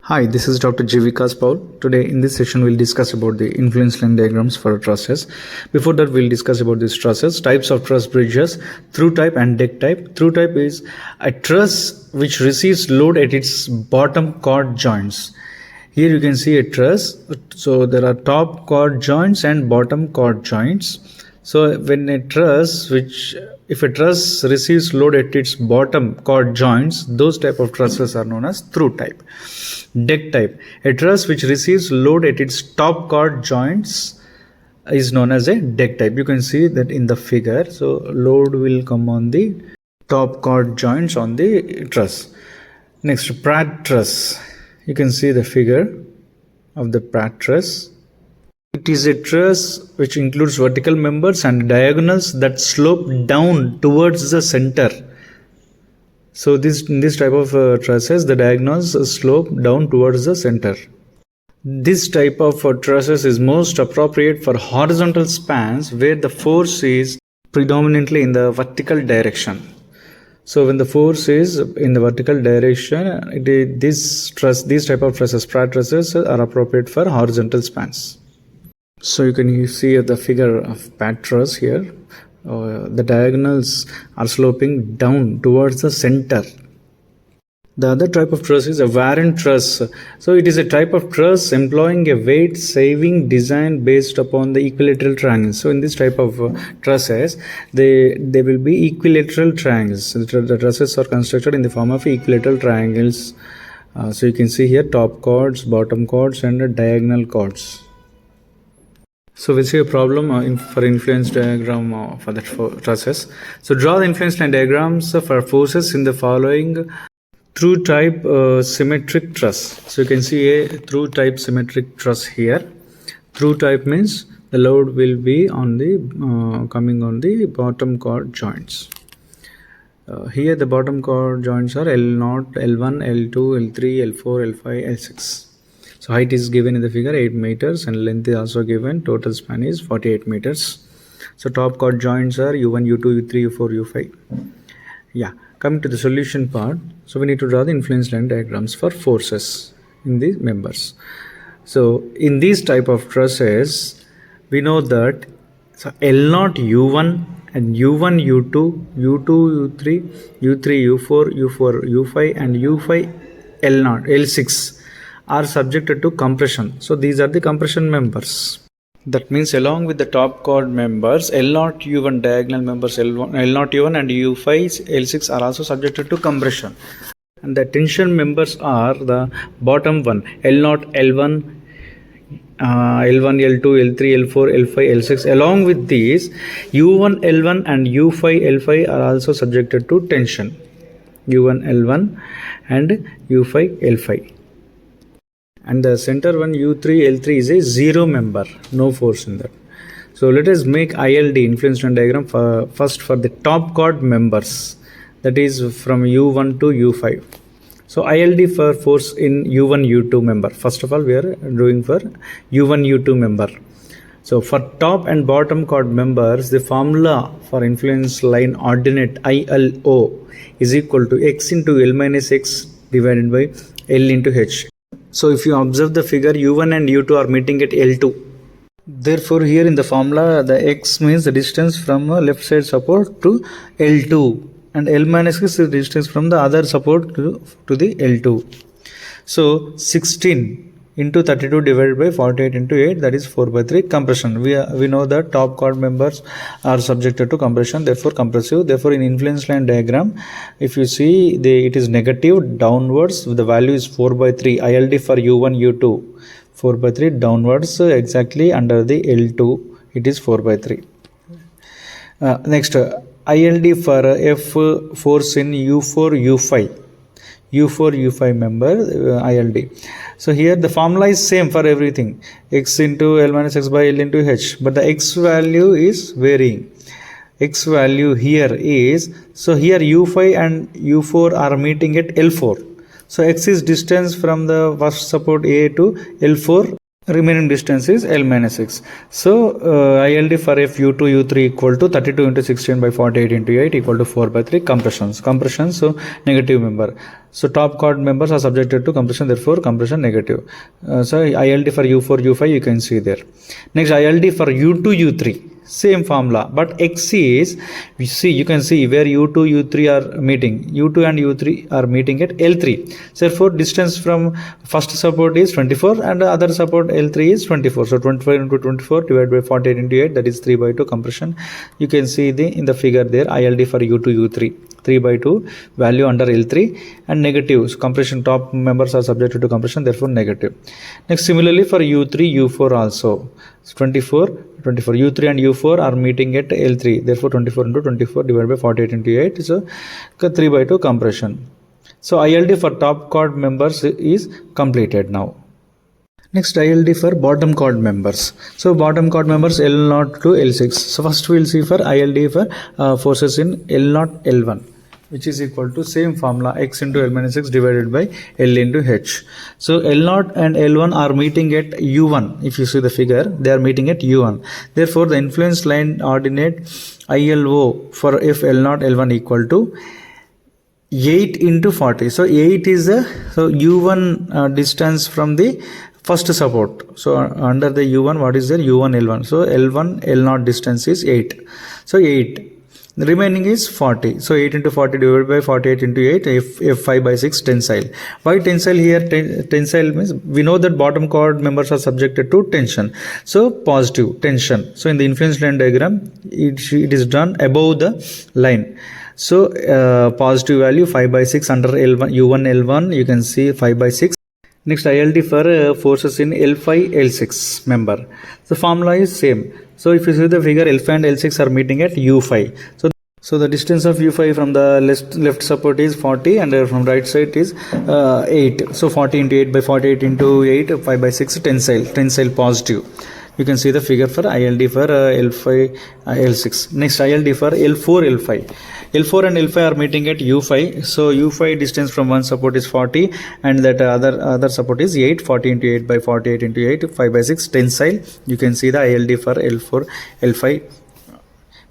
Hi, this is Dr. G Vikas Paul. Today in this session we'll discuss about the influence line diagrams for trusses. Before that we'll discuss about these trusses, types of truss bridges, through type and deck type. Through type is a truss which receives load at its bottom chord joints. Here you can see a truss. So there are top chord joints and bottom chord joints. So when if a truss receives load at its bottom chord joints, those type of trusses are known as through type. Deck type, a truss which receives load at its top chord joints is known as a deck type. You can see that in the figure. So load will come on the top chord joints on the truss. Next, Pratt truss. You can see the figure of the Pratt truss. It is a truss which includes vertical members and diagonals that slope down towards the center. So in this type of trusses, the diagonals slope down towards the center. This type of trusses is most appropriate for horizontal spans where the force is predominantly in the vertical direction. So when the force is in the vertical direction, these type of trusses, Pratt trusses, are appropriate for horizontal spans. So you can see the figure of Pratt truss here. The diagonals are sloping down towards the center. The other type of truss is a Warren truss. So it is a type of truss employing a weight saving design based upon the equilateral triangles. So in this type of trusses, they will be equilateral triangles. The trusses are constructed in the form of equilateral triangles. So you can see here top chords, bottom chords, and diagonal chords. So we'll see a problem for influence diagram for that trusses. So draw the influence line diagrams for forces in the following through type symmetric truss. So you can see a through type symmetric truss here. Through type means the load will be on the coming on the bottom chord joints. Here the bottom chord joints are L0, L1, L2, L3, L4, L5, L6. So height is given in the figure 8 meters and length is also given. Total span is 48 meters. So top chord joints are U1, U2, U3, U4, U5. Yeah, coming to the solution part. So we need to draw the influence line diagrams for forces in the members. So in these type of trusses, we know that L0 U1 and U1 U2, U2 U3, U3 U4, U4 U5 and U5 L0, L6 are subjected to compression. So these are the compression members. That means along with the top chord members, L0 U1 diagonal members L0 U1 and U5 L6 are also subjected to compression. And the tension members are the bottom one, L0 L1, L1 L2 L3 L4 L5 L6. Along with these, U1 L1 and U5 L5 are also subjected to tension. U1 L1 and U5 L5. And the center one U3 L3 is a zero member, no force in that. So let us make ILD influence line diagram first for the top chord members, that is from U1 to U5. So ILD for force in U1 U2 member. First of all we are doing for U1 U2 member. So for top and bottom chord members, the formula for influence line ordinate ILO is equal to x into L minus x divided by L into H. So if you observe the figure, U1 and U2 are meeting at L2. Therefore here in the formula, the x means the distance from left side support to L2 and L minus x is the distance from the other support to the L2. So 16 into 32 divided by 48 into 8, that is 4 by 3 compression. We know that top chord members are subjected to compression, therefore compressive. Therefore in influence line diagram, if you see it is negative downwards, the value is 4 by 3 ILD for U1 U2, 4 by 3 downwards exactly under the L2 it is 4 by 3. Next ILD for F force in U4 U5 member ILD. So here the formula is same for everything, x into L minus x by L into H, but the x value is varying. X value here is, so here U5 and U4 are meeting at L4. So x is distance from the first support A to L4, remaining distance is L minus x. So ILD for F U2 U3 equal to 32 into 16 by 48 into 8 equal to 4 by 3 compression. So negative member. So top chord members are subjected to compression, therefore compression negative. So ILD for U4, U5 you can see there. Next ILD for U2, U3. Same formula, but X is, you can see where U2, U3 are meeting. U2 and U3 are meeting at L3. So therefore distance from first support is 24 and the other support L3 is 24. So 24 into 24 divided by 48 into 8, that is 3/2 compression. You can see in the figure there ILD for U2, U3. 3/2 value under L3 and negative. So compression top members are subjected to compression, therefore negative. Next similarly for U3, U4 also. So 24, U3 and U4 are meeting at L3, therefore 24 into 24 divided by 48 into 8 is a 3/2 compression. So ILD for top chord members is completed now. Next ILD for bottom chord members. So bottom chord members L0 to L6. So first we will see for ILD for forces in L0, L1, which is equal to same formula x into L minus x divided by L into H. So L0 and L1 are meeting at U1. If you see the figure, they are meeting at U1. Therefore the influence line ordinate ILO for if L0, L1 equal to 8 into 40. So 8 is the U1 distance from the first support. So under the U1, what is there? U1, L1. So L1, L0 distance is 8. So 8. The remaining is 40. So 8 into 40 divided by 48 into 8, if 5/6 tensile. Why tensile here? Tensile means we know that bottom chord members are subjected to tension. So positive tension. So in the influence line diagram, it is done above the line. So positive value 5/6 under L1, U1, L1, you can see 5/6. Next ILD for forces in L5, L6 member. The formula is same. So if you see the figure, L5 and L6 are meeting at U5. So the distance of U5 from the left support is 40 and from right side is 8. So 40 into 8 by 48 into 8, 5/6 tensile positive. You can see the figure for ILD for L5, L6. Next ILD for L4, L5. L4 and L5 are meeting at U5. So U5 distance from one support is 40 and that other support is 8. 40 into 8 by 48 into 8, 5/6 tensile. You can see the ILD for L4, L5.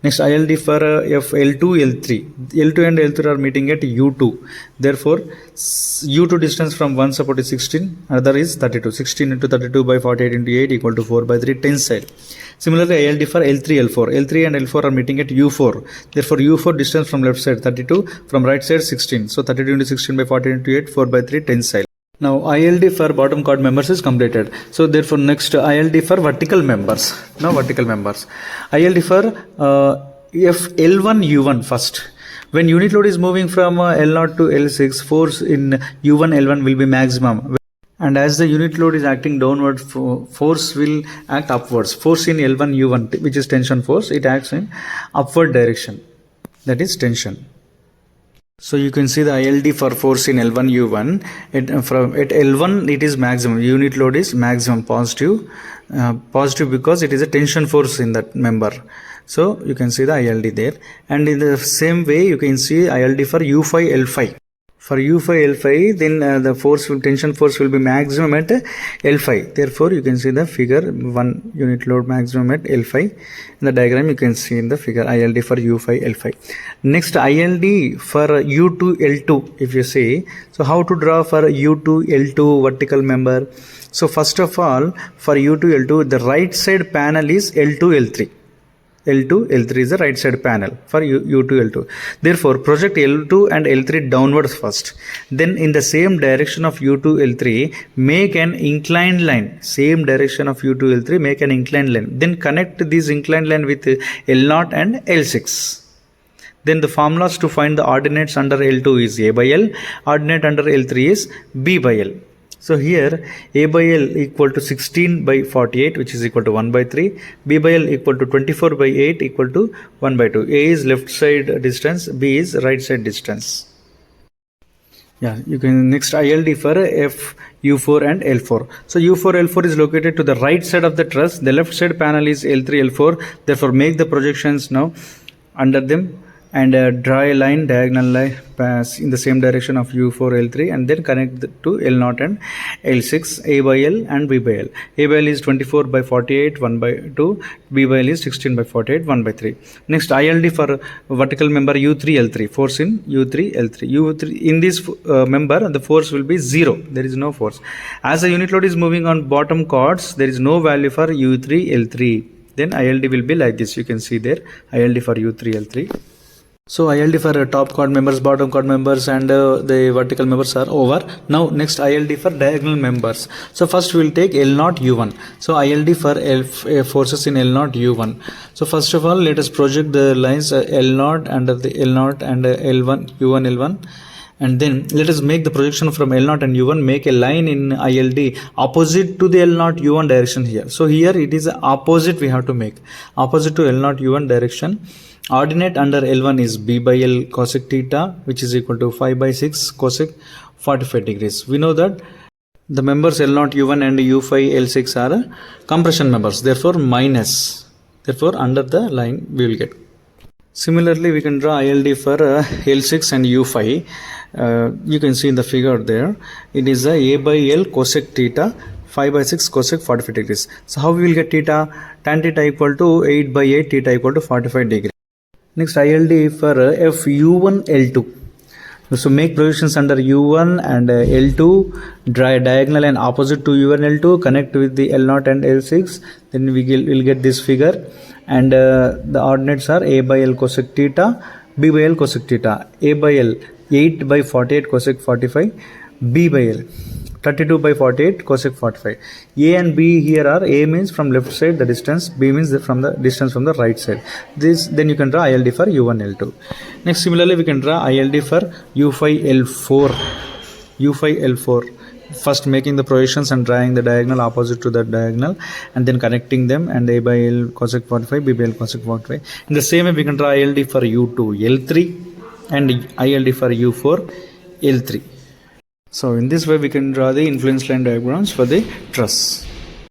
Next ILD for L2, L3. L2 and L3 are meeting at U2. Therefore U2 distance from one support is 16, other is 32. 16 into 32 by 48 into 8 equal to 4/3 tensile. Similarly ILD for L3, L4. L3 and L4 are meeting at U4. Therefore U4 distance from left side 32, from right side 16. So 32 into 16 by 48 into 8, 4/3 tensile. Now ILD for bottom chord members is completed. So therefore next ILD for vertical members. Now vertical members. ILD for if L1, U1 first. When unit load is moving from L0 to L6, force in U1, L1 will be maximum. And as the unit load is acting downward, force will act upwards. Force in L1, U1, which is tension force, it acts in upward direction. That is tension. So you can see the ILD for force in L1, U1. At L1 it is maximum. Unit load is maximum positive. Positive because it is a tension force in that member. So you can see the ILD there. And in the same way you can see ILD for U5, L5. For U5, L5, then the tension force will be maximum at L5. Therefore, you can see the figure 1 unit load maximum at L5. In the diagram, you can see in the figure ILD for U5, L5. Next, ILD for U2, L2, if you see. So, how to draw for U2, L2 vertical member? So, first of all, for U2, L2, the right side panel is L2, L3. L2, L3 is the right side panel for U2, L2. Therefore, project L2 and L3 downwards first. Then in the same direction of U2, L3, make an inclined line. Same direction of U2, L3, make an inclined line. Then connect this inclined line with L0 and L6. Then the formulas to find the ordinates under L2 is A by L. Ordinate under L3 is B by L. So here A by L equal to 16 by 48, which is equal to 1/3. B by L equal to 24 by 8 equal to 1/2. A is left side distance, B is right side distance. Yeah, you can next ILD for F, U4 and L4. So U4, L4 is located to the right side of the truss. The left side panel is L3, L4. Therefore make the projections now under them and draw a line, diagonal line pass in the same direction of U4 L3 and then connect to L0 and L6, A by L and B by L. A by L is 24 by 48 1 by 2, B by L is 16 by 48 1 by 3. Next ILD for vertical member U3 L3, force in U3 L3. U3 in this member the force will be 0, there is no force. As the unit load is moving on bottom chords, there is no value for U3 L3. Then ILD will be like this, you can see there ILD for U3 L3. So ILD for top chord members, bottom chord members and the vertical members are over. Now next ILD for diagonal members. So first we will take L0 U1. So ILD for forces in L0 U1. So first of all let us project the lines L0 under the L0 and L1 U1 L1. And then let us make the projection from L0 and U1, make a line in ILD opposite to the L0 U1 direction here. So here it is opposite we have to make, opposite to L0 U1 direction. Ordinate under L1 is B by L cosec theta, which is equal to 5 by 6 cosec 45 degrees. We know that the members L0 U1 and U5 L6 are compression members, therefore minus, therefore under the line we will get. Similarly we can draw ILD for L6 and U5. You can see in the figure there, it is A by L cosec theta 5 by 6 cosec 45 degrees. So how we will get theta? Tan theta equal to 8 by 8, theta equal to 45 degrees. Next ILD for FU1 L2. So make projections under U1 and L2, draw a diagonal and opposite to U1 L2, connect with the L0 and L6, then we will get this figure. And the ordinates are A by L cosec theta, B by L cosec theta. A by L 8 by 48 cosec 45, B by L 32 by 48 cosec 45. A and B here are, A means from left side the distance, B means from the distance from the right side. This then you can draw ILD for U1 L2. Next similarly we can draw ILD for U5 L4. U5 L4. First making the projections and drawing the diagonal opposite to that diagonal and then connecting them, and A by L cosec 45, B by L cosec 45. In the same way we can draw ILD for U2 L3 and ILD for U4 L3. So in this way we can draw the influence line diagrams for the truss.